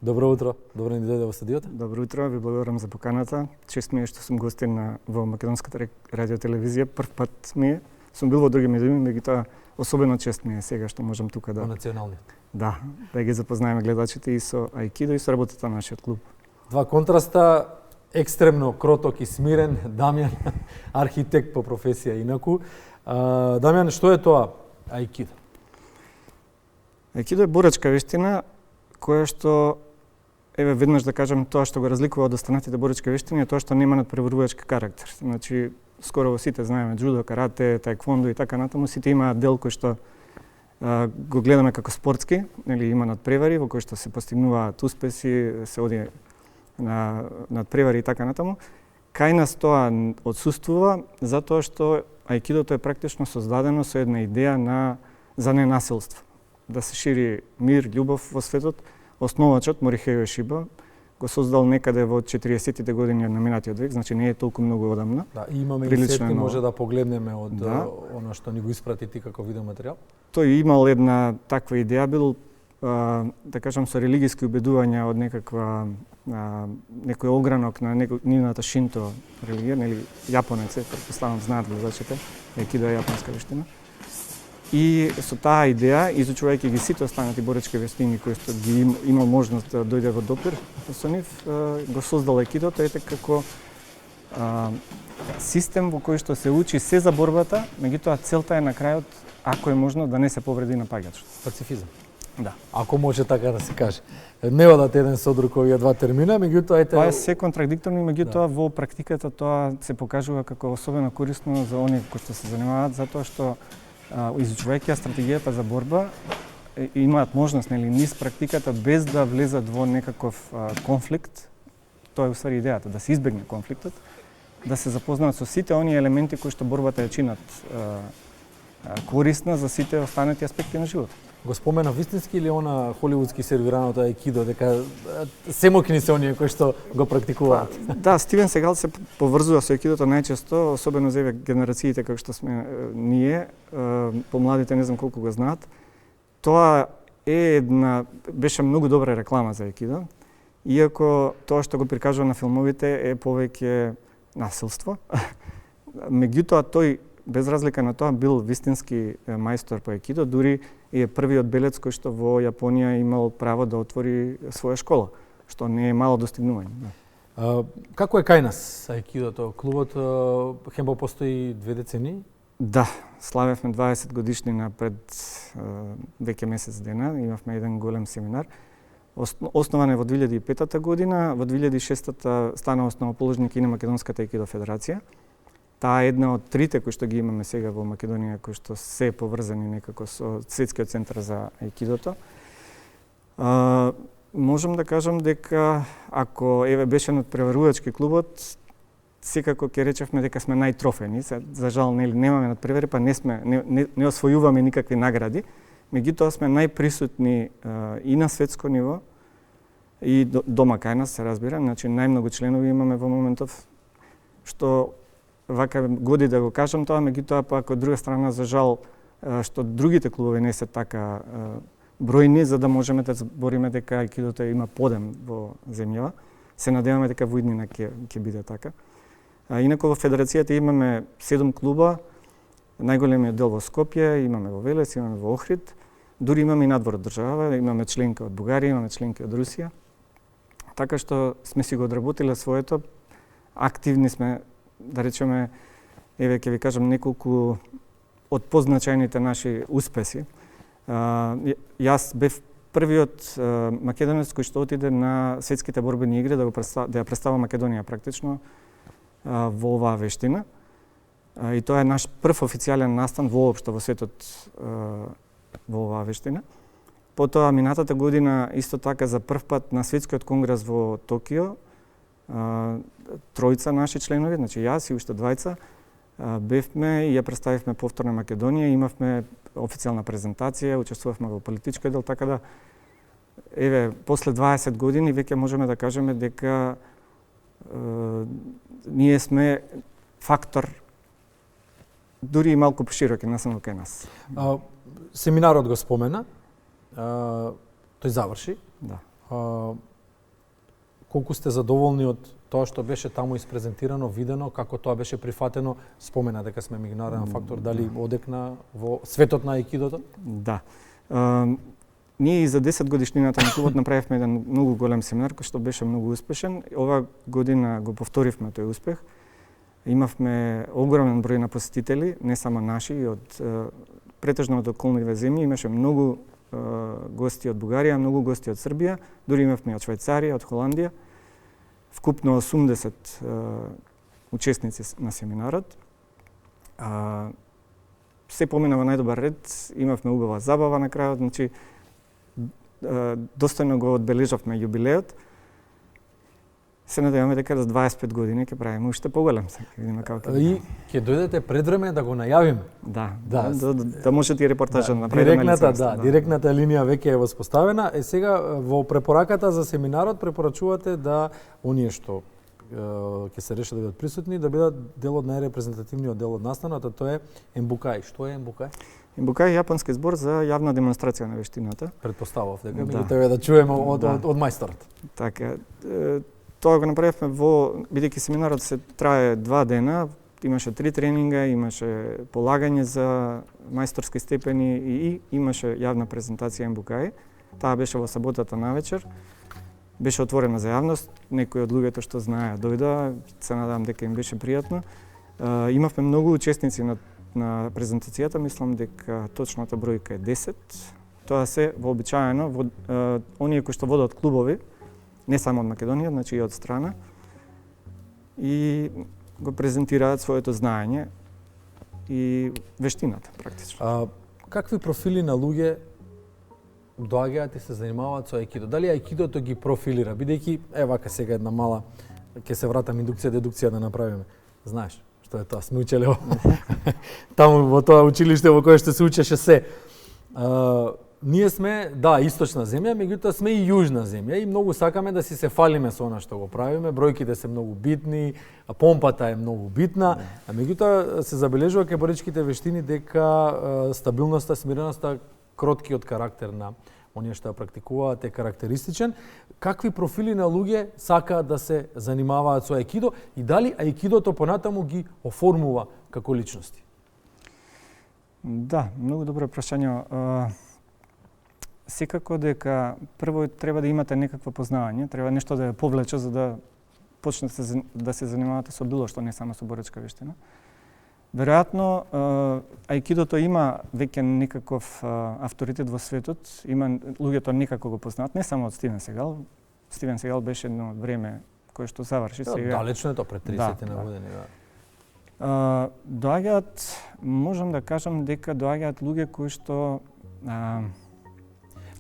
Добро утро, добро ни дојде во студиото. Добро утро, ви благодарам за поканата. Чест ми е што сум гостин во Македонската радиотелевизија. Прв пат ми е. Сум бил во други медиуми, меѓутоа особено чест ми е сега што можам тука да... Во националниот. Да, да ги запознаеме гледачите и со аикидо и со работата на нашиот клуб. Два контраста, екстремно кроток и смирен, Дамјан, архитект по професија инаку. Дамјан, што е тоа аикидо? Аикидо е боречка вештина која што веднаш да кажам, тоа што го разликува од останатите боречки вештини е тоа што нема надпреварувачки карактер. Значи, скоро сите знаеме джудо, карате, таеквондо и така натаму, сите имаат дел кој што го гледаме како спортски, нели има надпревари во кои што се постигнуваат успеси, се оди на надпревари и така натаму. Кај нас тоа отсуствува затоа што аикидото е практично создадено со една идеја за ненасилство. Да се шири мир, љубов во светот. Основачот Морихејо Ишиба го создал некаде во 40-тите години на минатиот век, значи не е толку многу одамна. Да, имаме и сетки, може да погледнеме од она што ни го испрати ти како видеоматеријал. Тој имал една таква идеја, бил да кажам со религиски убедувања од некој огранок на нивната шинто религија, нели јапонец е, претпоставам знаат гледачите, аикидо е јапонска вештина. И со таа идеја, изучувајќи ги сите останати боречки вештини кои што ги имал можност да дојде во допир со нив, го создал аикидото ете како систем во кој што се учи се за борбата, меѓутоа целта е на крајот, ако е можно, да не се повреди напаѓачот. Пацифизам. Да. Ако може така да се каже. Не одат еден со друг овие два термина, меѓутоа ете... Тоа е се контрадикторно, меѓутоа во практиката тоа се покажува како особено корисно за оние кои што се занимаваат, затоа што изучувајќи стратегијата за борба, имаат можност, нели, низ практиката без да влезат во некаков конфликт. Тоа е уствари идејата, да се избегне конфликтот, да се запознаат со сите оние елементи кои што борбата ја чинат корисна за сите останати аспекти на животот. Го спомена вистински или она холивудски сервираното аикидо, дека семокни се оние кои што го практикуваат? Да, Стивен Сегал се поврзува со аикидото најчесто, особено за генерациите како што сме ние, помладите не знам колку го знаат. Тоа беше многу добра реклама за аикидо, иако тоа што го прикажува на филмовите е повеќе насилство. Меѓутоа тој без разлика на тоа бил вистински мајстор по аикидо, дури и е првиот белец кој што во Јапонија имал право да отвори своја школа, што не е мало достигнување. Како е кај нас аикидото? Клубот хембо постои 2 децении? Да, славевме 20 годишнина пред веќе месец дена, имавме еден голем семинар. Основан е во 2005 година, во 2006 стана основоположник и на Македонската аикидо федерација. Таа е една од трите кои што ги имаме сега во Македонија, кои што се поврзани некако со Светскиот центар за аикидото. Можам да кажам дека ако беше надпреварувачки клубот, секако ќе речевме дека сме најтрофени. За жал немаме надпревари, па не освојуваме никакви награди. Меѓутоа сме најприсутни и на светско ниво и дома кај нас се разбира, значи најмногу членови имаме во моментов, што вака годи да го кажам тоа, меѓутоа пак од друга страна за жал што другите клубови не се така бројни за да можеме да збориме дека аикидото има подем во земјава. Се надеваме дека во иднина ќе биде така. Инаку во федерацијата имаме 7 клуба, најголемиот дел во Скопје, имаме во Велес, имаме во Охрид, дури имаме и надвор од држава, имаме членка од Бугарија, имаме членки од Русија. Така што сме си го одработиле своето, активни сме, да речеме, ќе ви кажам неколку од позначајните наши успеси. Јас бев првиот македонец кој што отиде на светските борбени игри да ја представа Македонија практично во оваа вештина. И тоа е наш прв официјален настан воопшто во светот во оваа вештина. Потоа минатата година исто така за прв пат на светскиот конгрес во Токио, тројца наши членови, значи јас и уште двајца, бевме и ја представивме повторно Македонија, имавме официјална презентација, учествувавме во политички дел, така да после 20 години веќе можеме да кажеме дека ние сме фактор дури и малку пошироки, не само кај нас. Семинарот го спомена, тој заврши. Да. колку сте задоволни од тоа што беше таму испрезентирано, видено, како тоа беше прифатено? Спомена дека сме меѓународен фактор, дали одекна во светот на аикидото? Да. Ние и за 10 годишнината на клубот направивме еден многу голем семинар кој што беше многу успешен. Ова година го повторивме тој успех. Имавме огромен број на посетители, не само наши, и од претежно од околните земји. Имаше многу гости од Бугарија, многу гости од Србија, дури имавме од Швајцарија, од Холандија. Вкупно 80 учесници на семинарот. Се помина во најдобар ред, имавме убава забава на крајот, значи достојно го одбележавме јубилеот. Се надеваме дека за 25 години ќе правиме уште поголем, ќе видиме како ќе. И ќе дојдете пред време да го најавиме. Да може ти репортажа да направиме. Директната линија веќе е воспоставена. Сега во препораката за семинарот препорачувате да оние што ќе се решат да бидат присутни, да бидат дел од најрепрезентативниот дел од настаната, тоа е ембукај. Што е ембукај? Ембукај е јапонски збор за јавна демонстрација на вештината. Предпоставав дека меѓутоа да чуеме од мајсторот. Така, тоа го направивме бидејќи семинарот се трае 2 дена, имаше 3 тренинга, имаше полагање за мајсторски степени и имаше јавна презентација ембукај. Таа беше во саботата навечер. Беше отворена за јавност, некои од луѓето што знаеа дојдоа, се надевам дека им беше пријатно. Имавме многу учесници на презентацијата, мислам дека точната бројка е 10. Тоа се вообичаено во оние кои што водат клубови, не само од Македонија, значи и од страна, и го презентираат своето знаење и вештината практично. Какви профили на луѓе доаѓаат и се занимаваат со аикидо? Дали аикидото ги профилира? Бидејќи, вака сега една мала, ќе се вратам индукција, дедукција да направиме. Знаеш што е тоа? Сме учеле таму во тоа училиште во кое што се учеше се. Ние сме, источна земја, меѓутоа сме и јужна земја и многу сакаме да си се фалиме со она што го правиме. Бројките се многу битни, помпата е многу битна, меѓутоа се забележува кај боречките вештини дека стабилноста, смиреноста, кроткиот карактер на оние што ја практикуваат е карактеристичен. Какви профили на луѓе сакаат да се занимаваат со аикидо и дали аикидото понатаму ги оформува како личности? Да, многу добро прашање. Секако дека прво треба да имате некакво познавање, треба нешто да ја повлече за да почнете да се занимавате со било што, не само со боречка вештина. Веројатно, аикидото има веќе некаков авторитет во светот, има луѓето некако го познаат, не само од Стивен Сегал. Стивен Сегал беше едно време кое што заврши сега. Далечно е тоа, пред 30 на години. Доаѓаат, можам да кажам дека доаѓаат луѓе кои што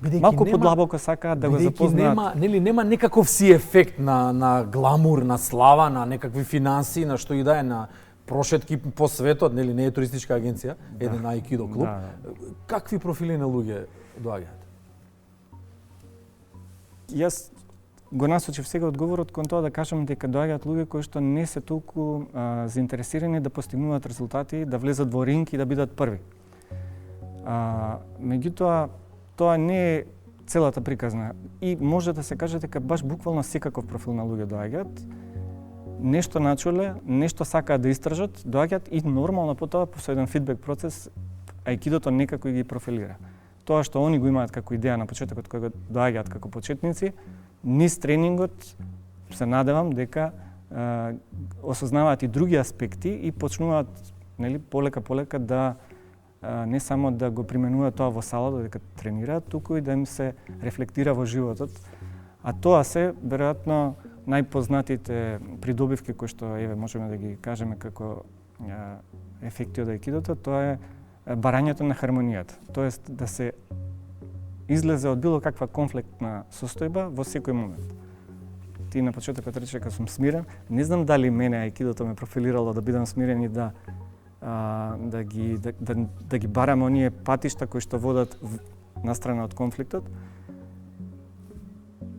малку подлабоко сакаат да го запознаат. Нема некаков си ефект на гламур, на слава, на некакви финанси, на што и да е, на прошетки по светот, не е туристичка агенција, еден аикидо клуб. Какви профили на луѓе доаѓаат? Јас го насочив сега одговорот кон тоа да кажам дека доаѓаат луѓе кои што не се толку заинтересирани да постигнуваат резултати, да влезат во ринг и да бидат први. Меѓутоа, тоа не е целата приказна и може да се каже дека баш буквално секаков профил на луѓе доаѓаат, нешто начуле, нешто сакаат да истражат, доаѓаат и нормално потоа со еден фидбек процес аикидото некако ги профилира. Тоа што они го имаат како идеја на почетокот кога доаѓаат како почетници, низ тренингот се надевам дека осознаваат и други аспекти и почнуваат полека да не само да го применуваат тоа во салата, дека тренираат, туку и да им се рефлектира во животот. А тоа се, веројатно, најпознатите придобивки кои што можеме да ги кажеме како ефекти од аикидото, тоа е барањето на хармонијата. Тоест да се излезе од било каква конфликтна состојба во секој момент. Ти на почетокот рече дека сум смирен, не знам дали мене аикидото ме профилирало да бидам смирен и да ги барам оние патишта кои што водат настрана од конфликтот.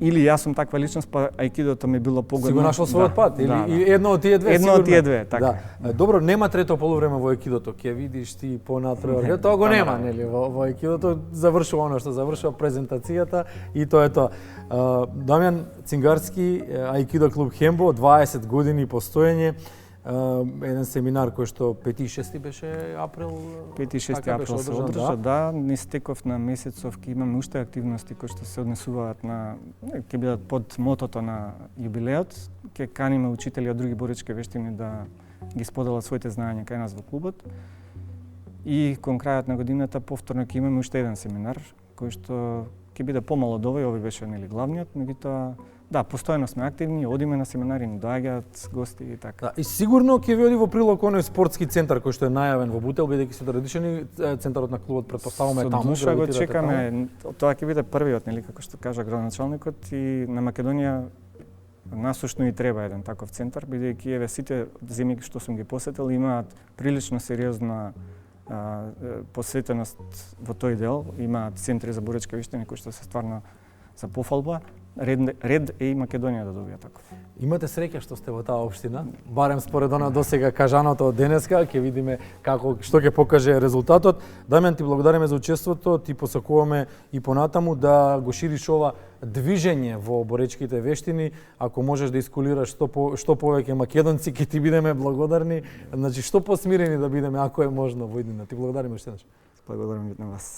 или јас сум таква личност, па аикидото ми било погодно. Си го нашол својот пат или да. едно од тие две Едно од тие две, така. Да. Добро, нема трето полувреме во аикидото. Ќе видиш ти понатпревар. Тоа го нема, нели? Во аикидото завршува оно што завршува презентацијата и тоа е тоа. Дамјан Цингарски, аикидо клуб Хембо, 20 години постоење. Еден семинар кој што 5 и 6 беше април. 5 и 6 април се одржа, да, не стеков на месецов, ќе имаме уште активности кои што се однесуваат на, ќе бидат под мотото на јубилеот, ќе каниме учители од други боречки вештини да ги споделат своите знаења кај нас во клубот. И кон крајот на годината повторно ќе имаме уште еден семинар кој што ќе биде помало од овој беше нели главниот, меѓутоа да, постојано сме активни, одиме на семинари, ни доаѓаат гости и така. Да, и сигурно ќе ви оди во прилог оној спортски центар кој што е најавен во Бутел, бидејќи се традициони центарот на клубот претпоставуваме таму. Со душа го чекаме. Тоа ќе биде првиот, нели како што кажа градоначалникот, и на Македонија насушно и треба еден таков центар, бидејќи еве сите земји што сум ги посетил имаат прилично сериозна посветеност во тој дел, имаат центри за боречки вештини кои што се стварно за пофалба. Ред е и Македонија да добија таков. Имате среќа што сте во таа општина, барем според она досега кажаното од денеска, ќе видиме што ќе покаже резултатот. Дамјан, ти благодариме за учеството, ти посакуваме и понатаму да го шириш ова движење во боречките вештини. Ако можеш да искулираш што повеќе македонци, ќе ти бидеме благодарни. Значи што посмирени да бидеме ако е можно во иднина. Ти благодариме уште еднаш. Благодарам на вас.